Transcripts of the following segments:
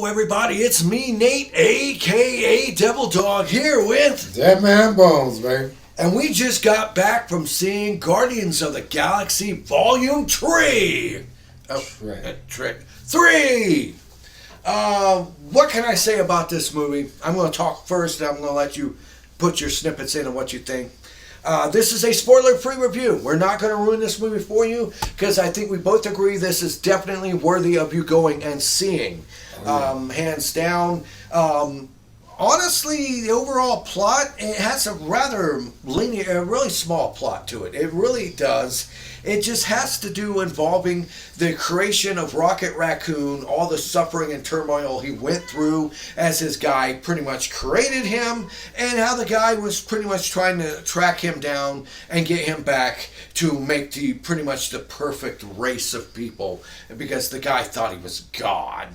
everybody, it's me, Nate, aka Devil Dog, here with Dead Man Bones, baby. and we just got back from seeing Guardians of the Galaxy Vol.3. Trick 3. What can I say about this movie? I'm going to talk first, and I'm going to let you put your snippets in on what you think. This is a spoiler-free review. We're not going to ruin this movie for you because I think we both agree this is definitely worthy of you going and seeing. Hands down. Honestly, the overall plot, it has a rather linear, a really small plot to it. It really does. It just has to do involving the creation of Rocket Raccoon, all the suffering and turmoil he went through as his guy pretty much created him, and how the guy was pretty much trying to track him down and get him back to make pretty much the perfect race of people, because the guy thought he was God.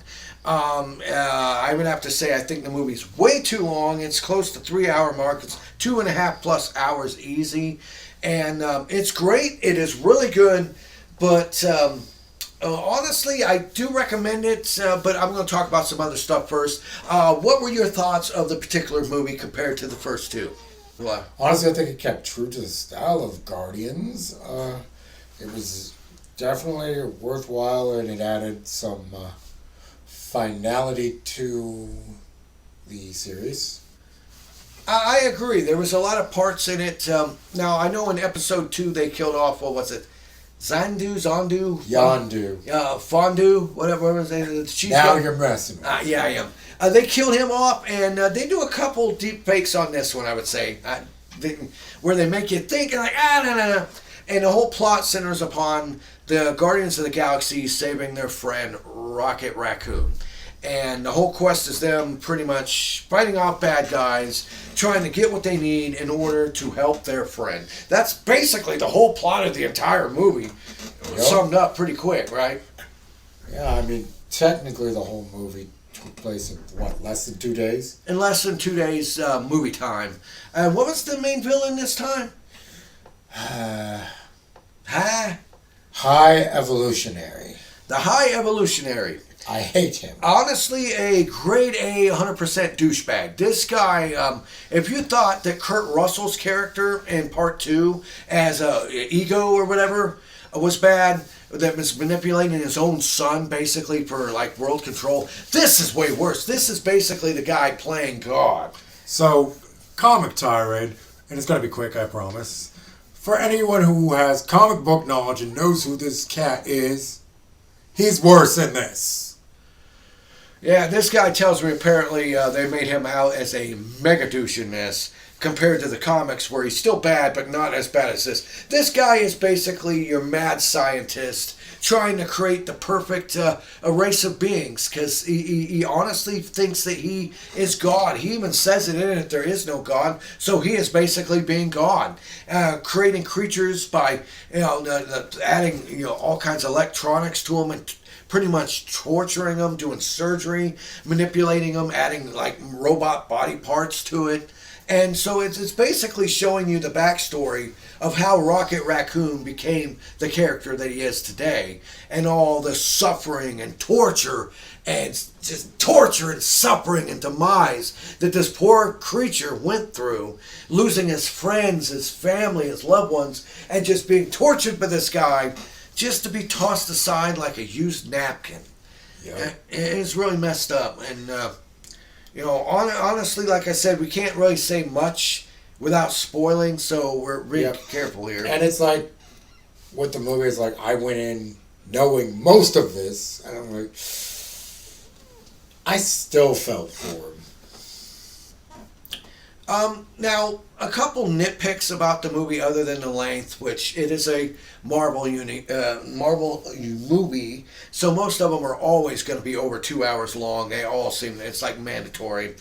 I would have to say I think the movie's way too long. It's close to 3-hour mark. It's 2.5 plus hours easy. And it's great. It is really good. But honestly, I do recommend it. But I'm going to talk about some other stuff first. What were your thoughts of the particular movie compared to the first two? Well, Honestly, I think it kept true to the style of Guardians. It was definitely worthwhile, and it added some finality to the series. I agree. There was a lot of parts in it. Now, I know in episode 2 they killed off, what was it? Zandu? Yondu. Fondue? Whatever his name is. Now you're messing with Yeah, I am. They killed him off, and they do a couple deep fakes on this one, I would say. Where they make you think, and like, no. And the whole plot centers upon the Guardians of the Galaxy saving their friend Rocket Raccoon. And the whole quest is them pretty much fighting off bad guys, trying to get what they need in order to help their friend. That's basically the whole plot of the entire movie. Yep. Summed up pretty quick, right? Yeah, I mean, technically the whole movie took place in, less than 2 days? In less than 2 days movie time. And what was the main villain this time? High Evolutionary. The High Evolutionary. I hate him. Honestly, a grade A, 100% douchebag. This guy, if you thought that Kurt Russell's character in part 2 as Ego or whatever was bad, that was manipulating his own son basically for like world control, this is way worse. This is basically the guy playing God. So, comic tirade, and it's going to be quick, I promise. For anyone who has comic book knowledge and knows who this cat is, he's worse than this. Yeah, this guy tells me apparently they made him out as a mega douche in this, compared to the comics where he's still bad, but not as bad as this. This guy is basically your mad scientist trying to create the perfect a race of beings, because he honestly thinks that he is God. He even says it in it, there is no God, so he is basically being God. Creating creatures by adding all kinds of electronics to them and pretty much torturing them, doing surgery, manipulating them, adding like robot body parts to it. And so it's basically showing you the backstory of how Rocket Raccoon became the character that he is today, and all the suffering and torture and just torture and suffering and demise that this poor creature went through, losing his friends, his family, his loved ones, and just being tortured by this guy just to be tossed aside like a used napkin. Yep. It's really messed up. And, honestly, like I said, we can't really say much without spoiling, so we're really careful here. And it's like, what the movie is like, I went in knowing most of this, and I'm like, I still felt for him. Now, a couple nitpicks about the movie other than the length, which it is a Marvel movie, so most of them are always going to be over 2 hours long. They all seem, it's like mandatory.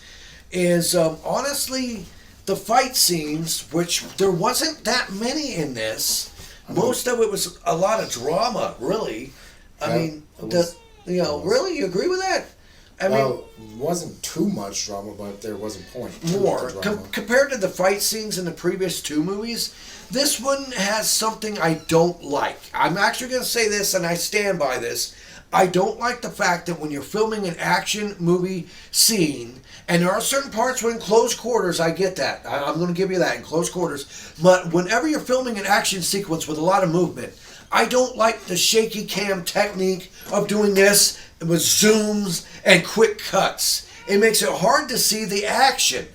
Is honestly, the fight scenes, which there wasn't that many in this. Most of it was a lot of drama, really. Really, you agree with that? I mean, it wasn't too much drama, but there was a point. More. Compared to the fight scenes in the previous 2 movies, this one has something I don't like. I'm actually going to say this, and I stand by this. I don't like the fact that when you're filming an action movie scene, and there are certain parts where in close quarters, I get that. I'm going to give you that in close quarters. But whenever you're filming an action sequence with a lot of movement, I don't like the shaky cam technique of doing this with zooms and quick cuts. It makes it hard to see the action.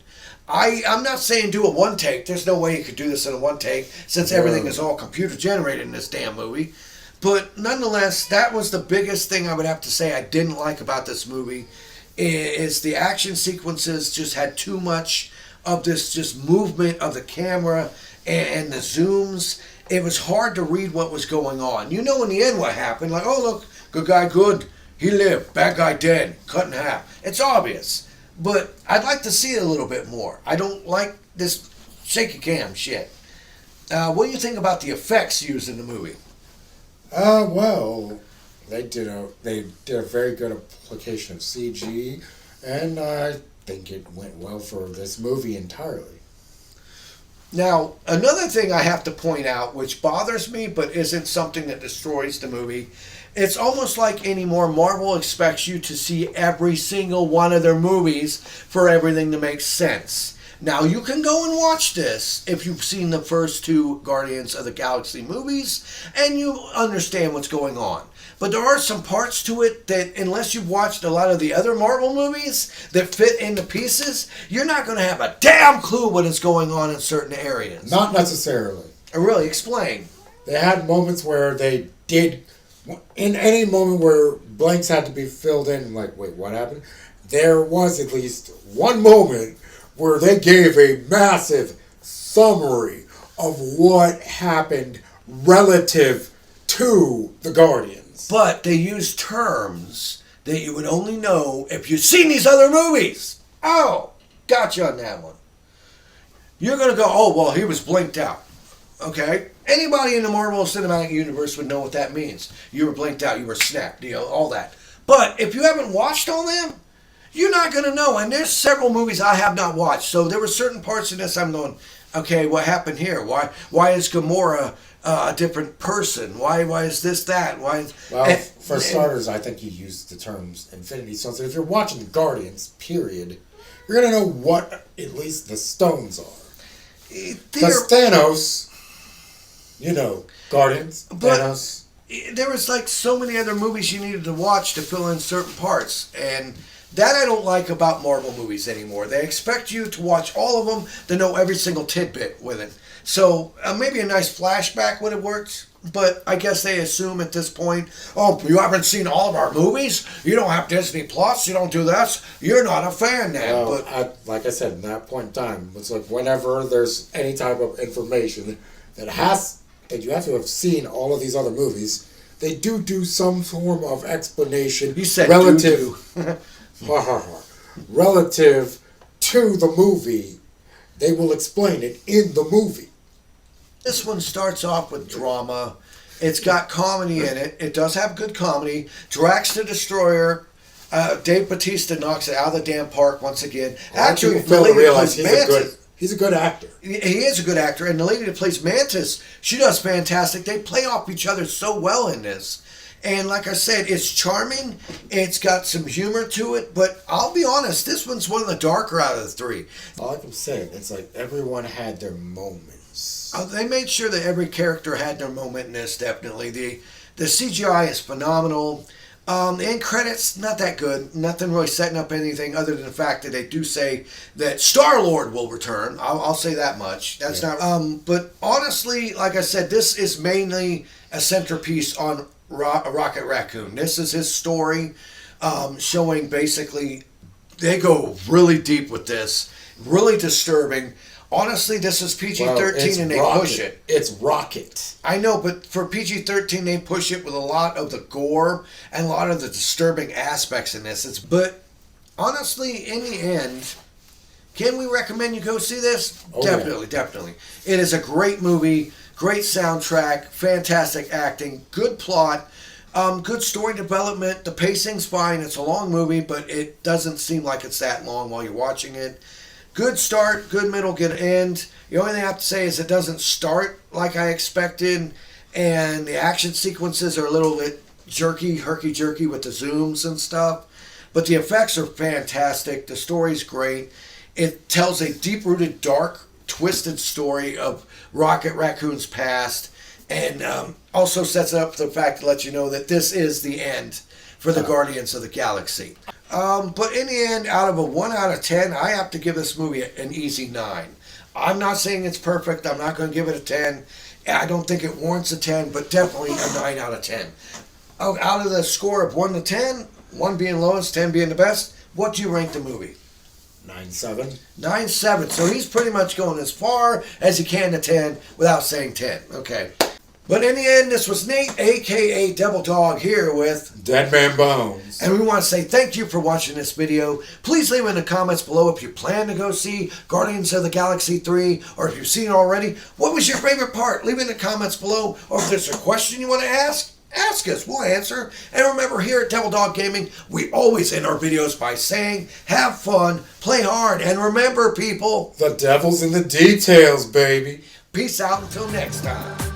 I'm not saying do a one take. There's no way you could do this in a one take since everything is all computer generated in this damn movie. But nonetheless, that was the biggest thing I would have to say I didn't like about this movie. Is the action sequences just had too much of this just movement of the camera and the zooms. It was hard to read what was going on. You know in the end what happened. Like, oh look, good guy good. He lived. Bad guy dead. Cut in half. It's obvious. But I'd like to see it a little bit more. I don't like this shaky cam shit. What do you think about the effects used in the movie? Well, they did a very good application of CG, and I think it went well for this movie entirely. Now, another thing I have to point out, which bothers me but isn't something that destroys the movie, it's almost like anymore Marvel expects you to see every single one of their movies for everything to make sense. Now, you can go and watch this if you've seen the first two Guardians of the Galaxy movies and you understand what's going on. But there are some parts to it that, unless you've watched a lot of the other Marvel movies that fit into pieces, you're not going to have a damn clue what is going on in certain areas. Not necessarily. Really, explain. They had moments where they did, in any moment where blanks had to be filled in, like, wait, what happened? There was at least one moment where they gave a massive summary of what happened relative to the Guardians. But they used terms that you would only know if you've seen these other movies. Oh, gotcha on that one. You're going to go, oh, well, he was blinked out. Okay? Anybody in the Marvel Cinematic Universe would know what that means. You were blinked out, you were snapped, all that. But if you haven't watched all them, you're not going to know. And there's several movies I have not watched. So there were certain parts of this I'm going, okay, what happened here? Why is Gamora a different person? Why is this that? For starters, I think you used the terms Infinity Stones. So if you're watching Guardians, period, you're going to know what at least the stones are. Because Thanos, Guardians, Thanos. There was like so many other movies you needed to watch to fill in certain parts. And that I don't like about Marvel movies anymore. They expect you to watch all of them to know every single tidbit with it. So maybe a nice flashback would have worked, but I guess they assume at this point, oh, you haven't seen all of our movies? You don't have Disney Plus? You don't do this? You're not a fan now. Well, like I said, in that point in time, it's like whenever there's any type of information that you have to have seen all of these other movies, they do some form of explanation. You said relative. Relative to the movie, they will explain it in the movie. This one starts off with drama. It's got comedy in it. It does have good comedy. Drax the Destroyer. Dave Bautista knocks it out of the damn park once again. Actually, fail to realize he's a good actor. He is a good actor, and the lady that plays Mantis, she does fantastic. They play off each other so well in this. And like I said, it's charming. It's got some humor to it. But I'll be honest, this one's one of the darker out of the three. Like I'm saying, it's like everyone had their moments. They made sure that every character had their moment in this, definitely. The CGI is phenomenal. The end credits, not that good. Nothing really setting up anything other than the fact that they do say that Star-Lord will return. I'll say that much. That's not... But honestly, like I said, this is mainly a centerpiece on Rocket Raccoon. This is his story, showing basically they go really deep with this, really disturbing. Honestly, this is PG-13 and they push it. It's Rocket. I know, but for PG-13 they push it with a lot of the gore and a lot of the disturbing aspects in this. But honestly, in the end, can we recommend you go see this? Oh, Definitely. It is a great movie. Great soundtrack, fantastic acting, good plot, good story development. The pacing's fine. It's a long movie, but it doesn't seem like it's that long while you're watching it. Good start, good middle, good end. The only thing I have to say is it doesn't start like I expected, and the action sequences are a little bit, herky-jerky with the zooms and stuff. But the effects are fantastic. The story's great. It tells a deep-rooted, dark, twisted story of Rocket Raccoon's past, and also sets up the fact to let you know that this is the end for the Guardians of the Galaxy. But in the end, out of a 1 out of 10, I have to give this movie an easy 9. I'm not saying it's perfect. I'm not going to give it a 10. I don't think it warrants a 10, but definitely a 9 out of 10. Out of the score of 1 to 10, 1 being lowest, 10 being the best, what do you rank the movie? 9.7. 9.7. So he's pretty much going as far as he can to 10 without saying 10. Okay. But in the end, this was Nate, a.k.a. Devil Dog, here with Dead Man Bones. And we want to say thank you for watching this video. Please leave in the comments below if you plan to go see Guardians of the Galaxy 3, or if you've seen it already. What was your favorite part? Leave in the comments below. Or if there's a question you want to ask us. We'll answer. And remember, here at Devil Dog Gaming, we always end our videos by saying, have fun, play hard, and remember, people, the devil's in the details, baby. Peace out until next time.